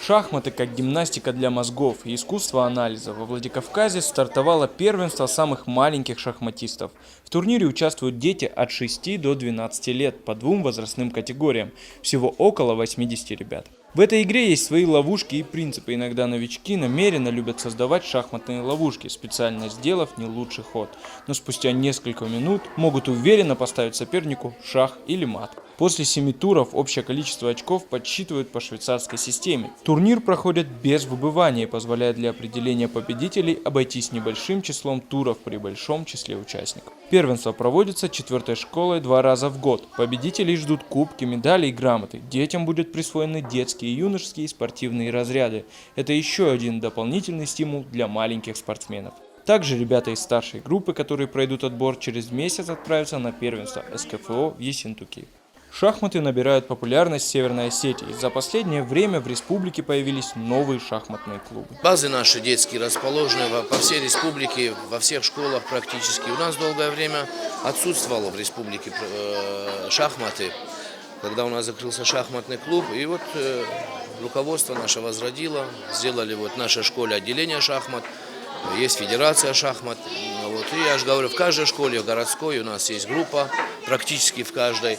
Шахматы как гимнастика для мозгов и искусство анализа. Во Владикавказе стартовало первенство самых маленьких шахматистов. В турнире участвуют дети от 6 до 12 лет по двум возрастным категориям. Всего около 80 ребят. В этой игре есть свои ловушки и принципы. Иногда новички намеренно любят создавать шахматные ловушки, специально сделав не лучший ход. Но спустя несколько минут могут уверенно поставить сопернику шах или мат. После 7 туров общее количество очков подсчитывают по швейцарской системе. Турнир проходит без выбывания и позволяет для определения победителей обойтись небольшим числом туров при большом числе участников. Первенство проводится 4-й школой 2 раза в год. Победителей ждут кубки, медали и грамоты. Детям будут присвоены детские, юношеские и спортивные разряды. Это еще один дополнительный стимул для маленьких спортсменов. Также ребята из старшей группы, которые пройдут отбор, через месяц отправятся на первенство СКФО в Ессентуки. Шахматы набирают популярность в Северной Осетии. За последнее время в республике появились новые шахматные клубы. Базы наши детские расположены по всей республике, во всех школах практически. У нас долгое время отсутствовало в республике шахматы, когда у нас закрылся шахматный клуб. И вот руководство наше возродило, сделали в нашей школе отделение шахмат, есть федерация шахмат. И я же говорю, в каждой школе, в городской у нас есть группа, практически в каждой.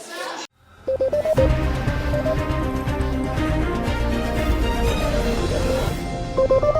Thank you.